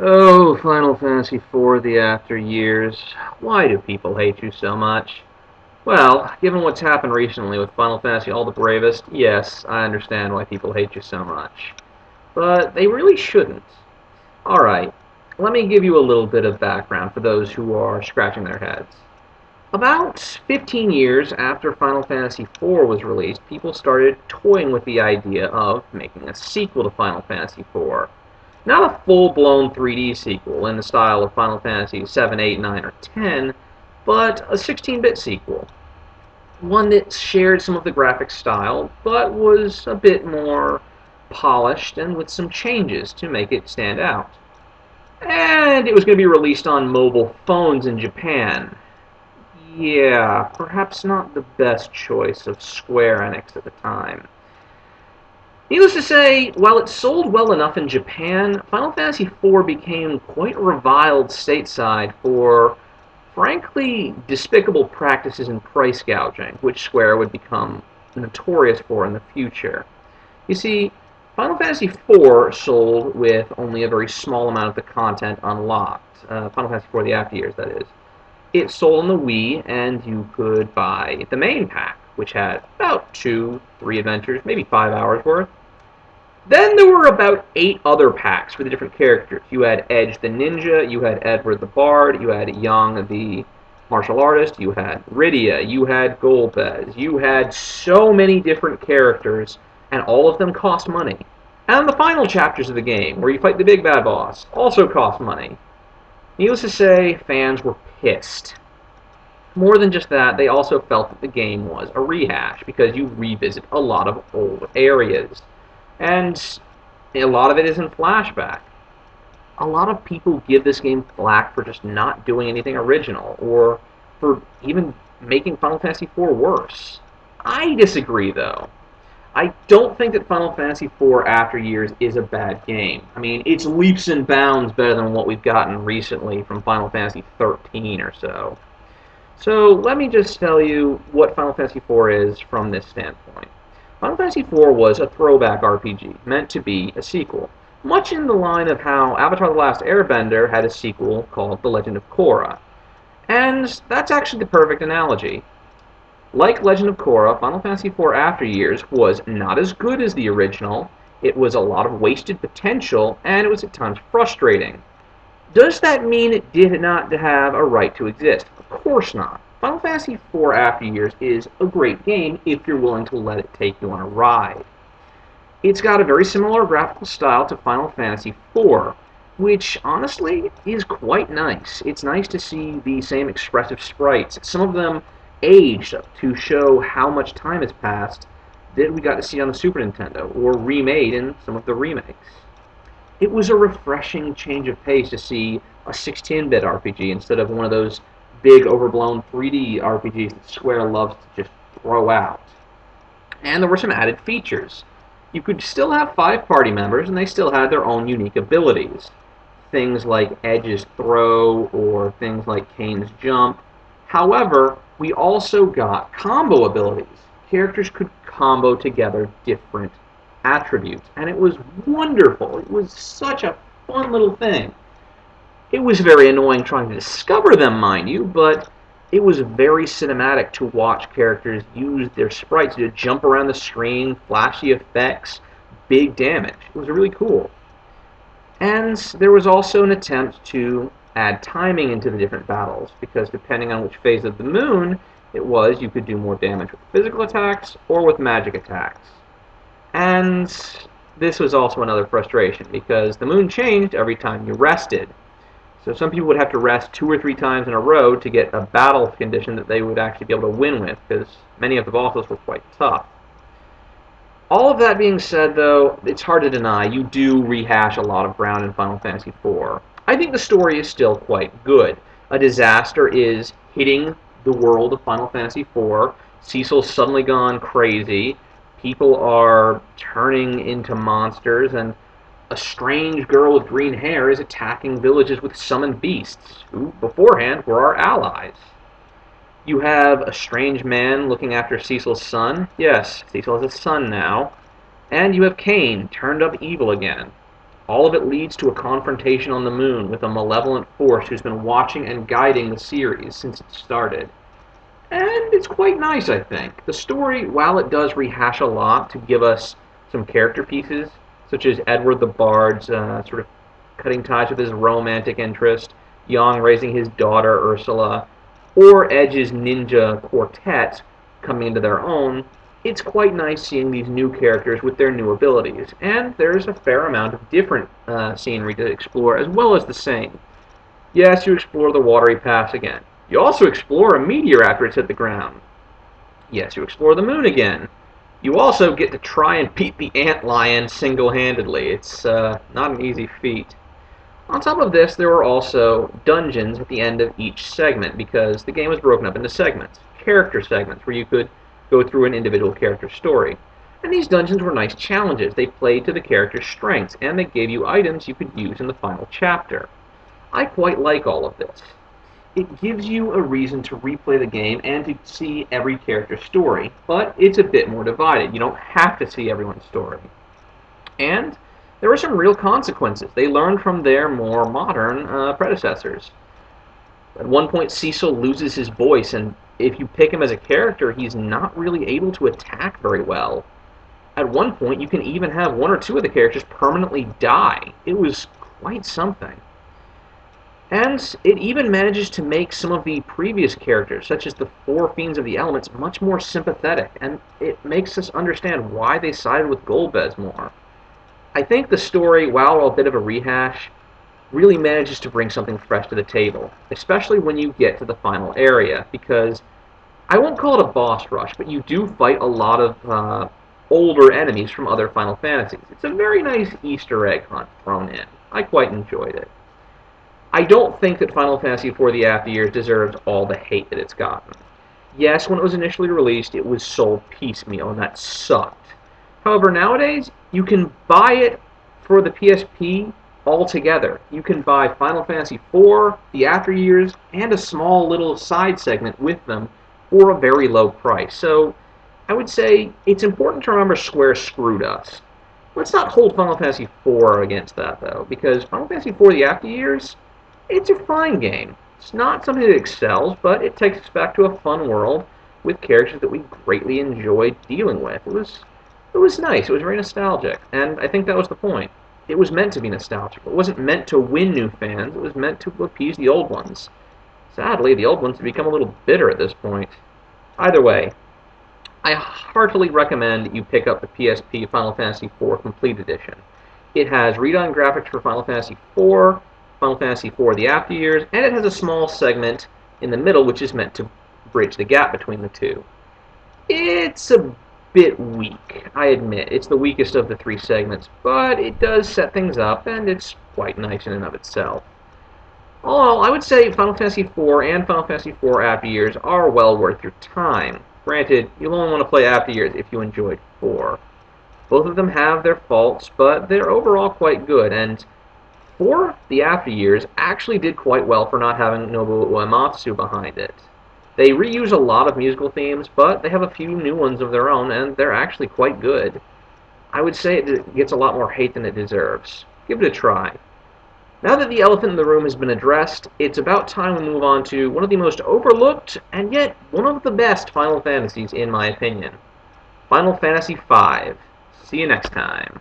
Oh, Final Fantasy IV, the after years. Why do people hate you so much? Well, given what's happened recently with Final Fantasy All the Bravest, yes, I understand why people hate you so much. But they really shouldn't. Alright, let me give you a little bit of background for those who are scratching their heads. About 15 years after Final Fantasy IV was released, people started toying with the idea of making a sequel to Final Fantasy IV. Not a full-blown 3D sequel in the style of Final Fantasy 7, 8, 9, or 10, but a 16-bit sequel. One that shared some of the graphic style, but was a bit more polished and with some changes to make it stand out. And it was going to be released on mobile phones in Japan. Yeah, perhaps not the best choice of Square-Enix at the time. Needless to say, while it sold well enough in Japan, Final Fantasy IV became quite reviled stateside for, frankly, despicable practices in price gouging, which Square would become notorious for in the future. You see, Final Fantasy IV sold with only a very small amount of the content unlocked. Final Fantasy IV, the after years, that is. It sold on the Wii, and you could buy the main pack, which had about 2, 3 adventures, maybe 5 hours worth. Then there were about 8 other packs for the different characters. You had Edge the Ninja, you had Edward the Bard, you had Young the martial artist, you had Rydia, you had Golbez, you had so many different characters, and all of them cost money. And the final chapters of the game, where you fight the big bad boss, also cost money. Needless to say, fans were pissed. More than just that, they also felt that the game was a rehash, because you revisit a lot of old areas. And a lot of it is in flashback. A lot of people give this game flack for just not doing anything original, or for even making Final Fantasy IV worse. I disagree, though. I don't think that Final Fantasy IV After Years is a bad game. I mean, it's leaps and bounds better than what we've gotten recently from Final Fantasy 13 or so. So let me just tell you what Final Fantasy IV is from this standpoint. Final Fantasy IV was a throwback RPG, meant to be a sequel, much in the line of how Avatar The Last Airbender had a sequel called The Legend of Korra. And that's actually the perfect analogy. Like Legend of Korra, Final Fantasy IV After Years was not as good as the original, it was a lot of wasted potential, and it was at times frustrating. Does that mean it did not have a right to exist? Of course not. Final Fantasy IV After Years is a great game if you're willing to let it take you on a ride. It's got a very similar graphical style to Final Fantasy IV, which honestly is quite nice. It's nice to see the same expressive sprites, some of them aged to show how much time has passed that we got to see on the Super Nintendo, or remade in some of the remakes. It was a refreshing change of pace to see a 16-bit RPG instead of one of those big overblown 3D RPGs that Square loves to just throw out. And there were some added features. You could still have 5 party members, and they still had their own unique abilities. Things like Edge's throw, or things like Kane's jump. However, we also got combo abilities. Characters could combo together different attributes, and it was wonderful. It was such a fun little thing. It was very annoying trying to discover them, mind you, but it was very cinematic to watch characters use their sprites to jump around the screen, flashy effects, big damage. It was really cool. And there was also an attempt to add timing into the different battles, because depending on which phase of the moon it was, you could do more damage with physical attacks or with magic attacks. And this was also another frustration, because the moon changed every time you rested. So some people would have to rest 2 or 3 times in a row to get a battle condition that they would actually be able to win with, because many of the bosses were quite tough. All of that being said, though, it's hard to deny you do rehash a lot of ground in Final Fantasy IV. I think the story is still quite good. A disaster is hitting the world of Final Fantasy IV. Cecil's suddenly gone crazy. People are turning into monsters, and a strange girl with green hair is attacking villages with summoned beasts, who beforehand were our allies. You have a strange man looking after Cecil's son. Yes, Cecil has a son now. And you have Kane, turned up evil again. All of it leads to a confrontation on the moon with a malevolent force who's been watching and guiding the series since it started. And it's quite nice, I think. The story, while it does rehash a lot to give us some character pieces, such as Edward the Bard's sort of cutting ties with his romantic interest, Yang raising his daughter Ursula, or Edge's ninja quartet coming into their own, it's quite nice seeing these new characters with their new abilities. And there's a fair amount of different scenery to explore, as well as the same. Yes, you explore the watery pass again. You also explore a meteor after it's hit the ground. Yes, you explore the moon again. You also get to try and beat the ant lion single-handedly. It's not an easy feat. On top of this, there were also dungeons at the end of each segment because the game was broken up into segments, character segments, where you could go through an individual character's story. And these dungeons were nice challenges. They played to the character's strengths, and they gave you items you could use in the final chapter. I quite like all of this. It gives you a reason to replay the game and to see every character's story, but it's a bit more divided. You don't have to see everyone's story. And there were some real consequences. They learned from their more modern predecessors. At one point, Cecil loses his voice, and if you pick him as a character, he's not really able to attack very well. At one point, you can even have one or two of the characters permanently die. It was quite something. And it even manages to make some of the previous characters, such as the four Fiends of the Elements, much more sympathetic, and it makes us understand why they sided with Golbez more. I think the story, while a bit of a rehash, really manages to bring something fresh to the table, especially when you get to the final area, because I won't call it a boss rush, but you do fight a lot of older enemies from other Final Fantasies. It's a very nice Easter egg hunt thrown in. I quite enjoyed it. I don't think that Final Fantasy IV The After Years deserves all the hate that it's gotten. Yes, when it was initially released, it was sold piecemeal, and that sucked. However, nowadays, you can buy it for the PSP all together. You can buy Final Fantasy IV, The After Years, and a small little side segment with them for a very low price. So, I would say it's important to remember Square screwed us. Let's not hold Final Fantasy IV against that, though, because Final Fantasy IV The After Years, it's a fine game. It's not something that excels, but it takes us back to a fun world with characters that we greatly enjoyed dealing with. It was nice. It was very nostalgic, and I think that was the point. It was meant to be nostalgic. It wasn't meant to win new fans. It was meant to appease the old ones. Sadly, the old ones have become a little bitter at this point. Either way, I heartily recommend you pick up the PSP Final Fantasy IV Complete Edition. It has redone graphics for Final Fantasy IV, Final Fantasy IV The After Years, and it has a small segment in the middle which is meant to bridge the gap between the two. It's a bit weak, I admit. It's the weakest of the three segments, but it does set things up, and it's quite nice in and of itself. All in all, I would say Final Fantasy IV and Final Fantasy IV After Years are well worth your time. Granted, you'll only want to play After Years if you enjoyed 4. Both of them have their faults, but they're overall quite good, and 4, The After Years, actually did quite well for not having Nobuo Uematsu behind it. They reuse a lot of musical themes, but they have a few new ones of their own, and they're actually quite good. I would say it gets a lot more hate than it deserves. Give it a try. Now that the elephant in the room has been addressed, it's about time we move on to one of the most overlooked, and yet one of the best Final Fantasies in my opinion. Final Fantasy V. See you next time.